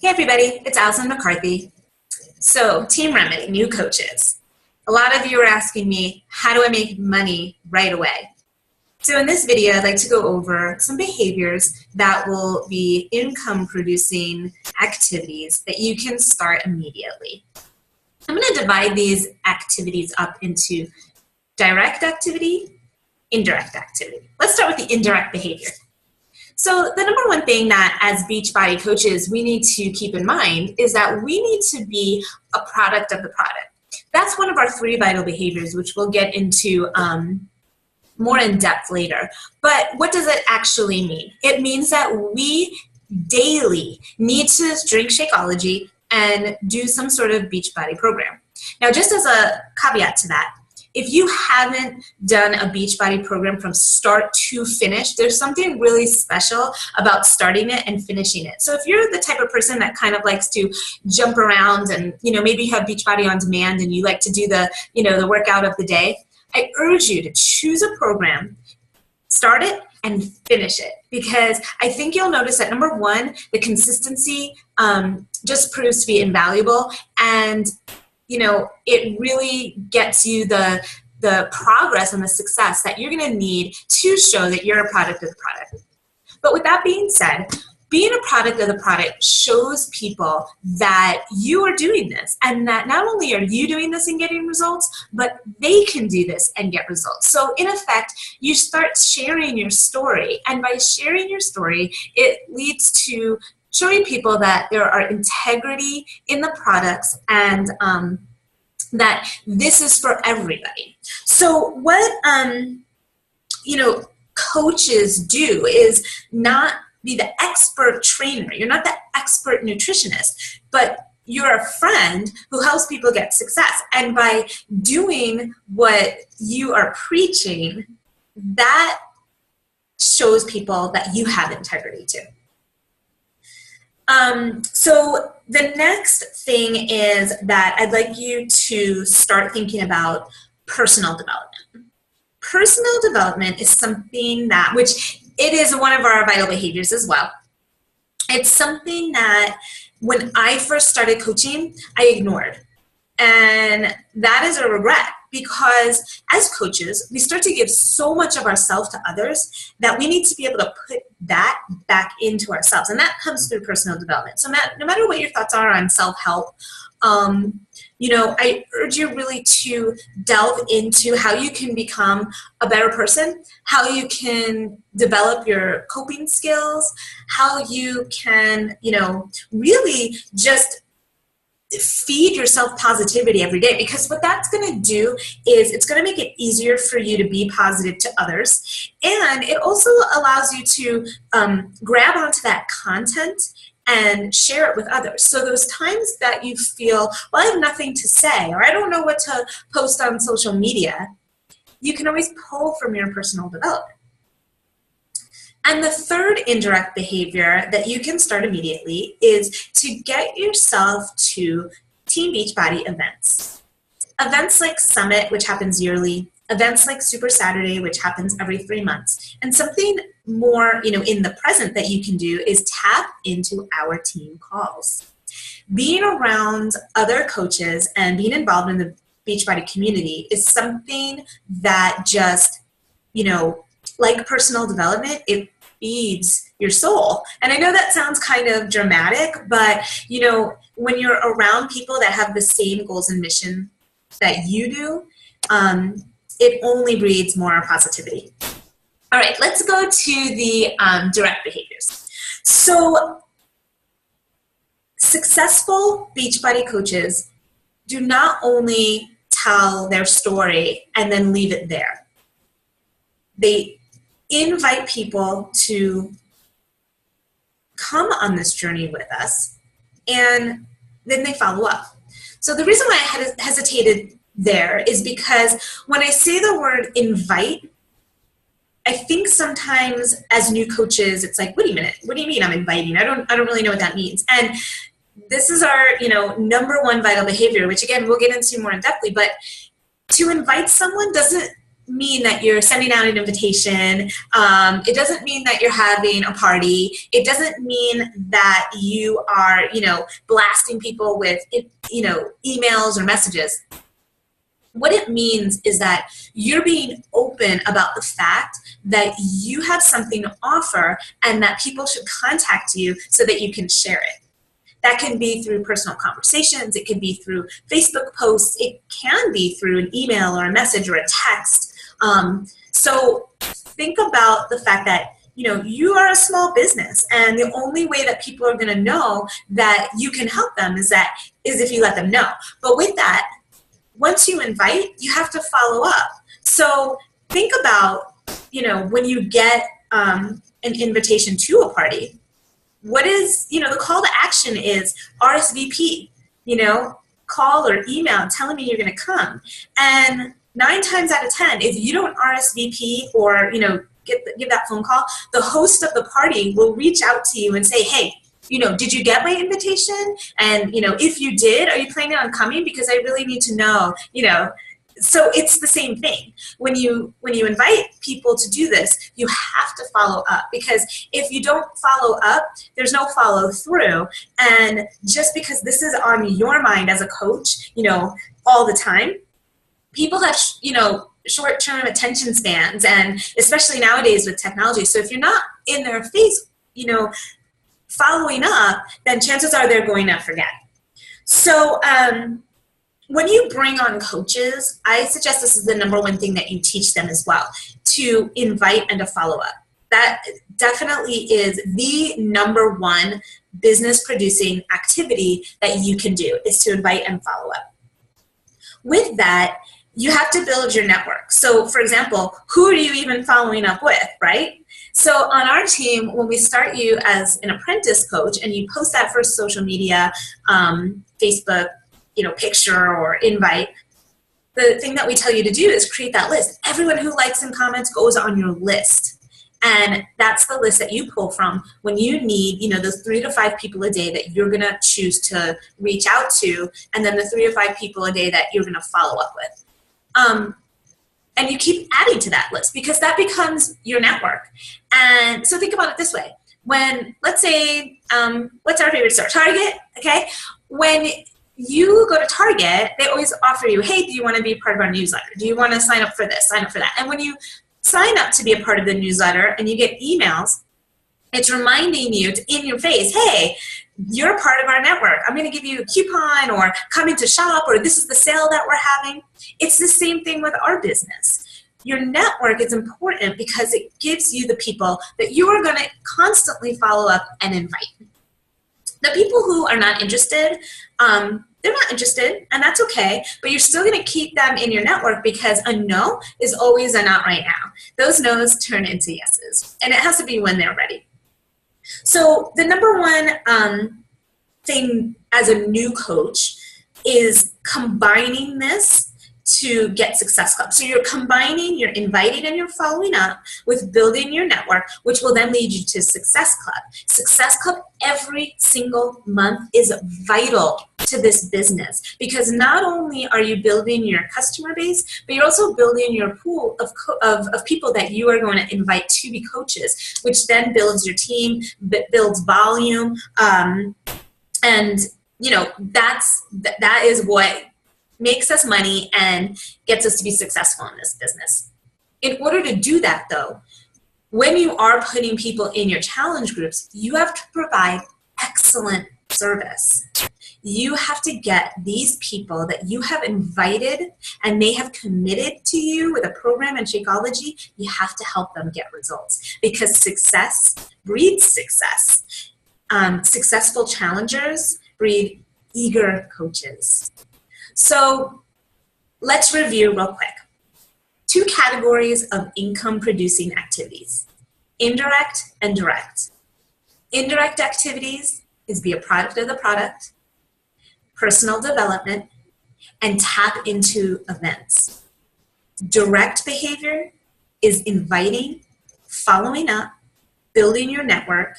Hey everybody, it's Allison McCarthy. So, Team Remedy, new coaches. A lot of you are asking me, how do I make money right away? So in this video, I'd like to go over some behaviors that will be income producing activities that you can start immediately. I'm going to divide these activities up into direct activity, indirect activity. Let's start with the indirect behavior. So the number one thing that as Beachbody coaches we need to keep in mind is that we need to be a product of the product. That's one of our 3 vital behaviors, which we'll get into more in depth later. But what does it actually mean? It means that we daily need to drink Shakeology and do some sort of Beachbody program. Now, just as a caveat to that, if you haven't done a Beachbody program from start to finish, there's something really special about starting it and finishing it. So if you're the type of person that kind of likes to jump around and, maybe you have Beachbody on demand and you like to do the, the workout of the day, I urge you to choose a program, start it, and finish it. Because I think you'll notice that, number one, the consistency just proves to be invaluable. And it really gets you the progress and the success that you're going to need to show that you're a product of the product. But with that being said, being a product of the product shows people that you are doing this and that not only are you doing this and getting results, but they can do this and get results. So in effect, you start sharing your story. And by sharing your story, it leads to showing people that there are integrity in the products and that this is for everybody. So what coaches do is not be the expert trainer. You're not the expert nutritionist, but you're a friend who helps people get success. And by doing what you are preaching, that shows people that you have integrity too. So the next thing is that I'd like you to start thinking about personal development. Personal development is something that, which it is one of our vital behaviors as well. It's something that when I first started coaching, I ignored. And that is a regret because as coaches, we start to give so much of ourselves to others that we need to be able to put that back into ourselves. And that comes through personal development. So no matter what your thoughts are on self-help, I urge you really to delve into how you can become a better person, how you can develop your coping skills, how you can, really just feed yourself positivity every day, because what that's going to do is it's going to make it easier for you to be positive to others, and it also allows you to grab onto that content and share it with others. So those times that you feel, well, I have nothing to say, or I don't know what to post on social media, you can always pull from your personal development. And the third indirect behavior that you can start immediately is to get yourself to Team Beachbody events. Events like Summit, which happens yearly, events like Super Saturday, which happens every 3 months. And something more, in the present that you can do is tap into our team calls. Being around other coaches and being involved in the Beachbody community is something that just, like personal development, it feeds your soul. And I know that sounds kind of dramatic, but when you're around people that have the same goals and mission that you do, it only breeds more positivity. All right, let's go to the direct behaviors. So successful Beachbody coaches do not only tell their story and then leave it there. They invite people to come on this journey with us, and then they follow up. So the reason why I hesitated there is because when I say the word invite, I think sometimes as new coaches, it's like, wait a minute, what do you mean I'm inviting? I don't really know what that means. And this is our, number one vital behavior, which again, we'll get into more in depthly, but to invite someone doesn't mean that you're sending out an invitation. It doesn't mean that you're having a party. It doesn't mean that you are, blasting people with, emails or messages. What it means is that you're being open about the fact that you have something to offer and that people should contact you so that you can share it. That can be through personal conversations. It can be through Facebook posts. It can be through an email or a message or a text. So think about the fact that you are a small business, and the only way that people are going to know that you can help them is if you let them know. But with that, once you invite, you have to follow up. So think about, when you get an invitation to a party, what is, the call to action is RSVP, call or email telling me you're going to come. And 9 times out of 10, if you don't RSVP or, give that phone call, the host of the party will reach out to you and say, hey, did you get my invitation? And, if you did, are you planning on coming? Because I really need to know, So it's the same thing. When you invite people to do this, you have to follow up, because if you don't follow up, there's no follow through. And just because this is on your mind as a coach, all the time, people have, short-term attention spans, and especially nowadays with technology. So if you're not in their face, following up, then chances are they're going to forget. So when you bring on coaches, I suggest this is the #1 thing that you teach them as well, to invite and to follow up. That definitely is the #1 business producing activity that you can do, is to invite and follow up. With that, you have to build your network. So for example, who are you even following up with, right? So on our team, when we start you as an apprentice coach and you post that first social media, Facebook, picture or invite, the thing that we tell you to do is create that list. Everyone who likes and comments goes on your list. And that's the list that you pull from when you need, those 3 to 5 people a day that you're going to choose to reach out to, and then the 3 to 5 people a day that you're going to follow up with. And you keep adding to that list, because that becomes your network. And so think about it this way. When, let's say, what's our favorite store? Target, okay? When you go to Target, they always offer you, hey, do you want to be part of our newsletter? Do you want to sign up for this, sign up for that? And when you sign up to be a part of the newsletter and you get emails, it's reminding you in your face, hey, you're part of our network. I'm going to give you a coupon, or come into shop, or this is the sale that we're having. It's the same thing with our business. Your network is important because it gives you the people that you are going to constantly follow up and invite. The people who are not interested, they're not interested, and that's okay, but you're still going to keep them in your network, because a no is always a not right now. Those no's turn into yeses, and it has to be when they're ready. So the #1 thing as a new coach is combining this to get Success Club. So you're combining, you're inviting, and you're following up with building your network, which will then lead you to Success Club. Success Club every single month is vital to this business, because not only are you building your customer base, but you're also building your pool of people that you are going to invite to be coaches, which then builds your team, builds volume, and that is what makes us money and gets us to be successful in this business. In order to do that, though, when you are putting people in your challenge groups, you have to provide excellent service. You have to get these people that you have invited and they have committed to you with a program in Shakeology, you have to help them get results, because success breeds success. Successful challengers breed eager coaches. So let's review real quick. 2 categories of income producing activities: indirect and direct. Indirect activities is be a product of the product, personal development, and tap into events. Direct behavior is inviting, following up, building your network,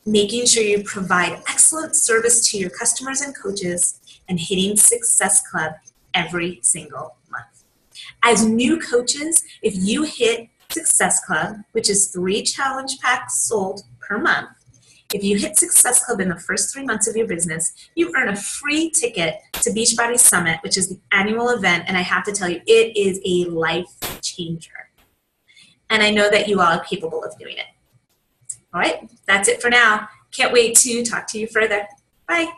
making sure you provide excellent service to your customers and coaches, and hitting Success Club every single month. As new coaches, if you hit Success Club, which is 3 challenge packs sold per month, if you hit Success Club in the first 3 months of your business, you earn a free ticket to Beachbody Summit, which is the annual event, and I have to tell you, it is a life changer. And I know that you all are capable of doing it. All right, that's it for now. Can't wait to talk to you further. Bye.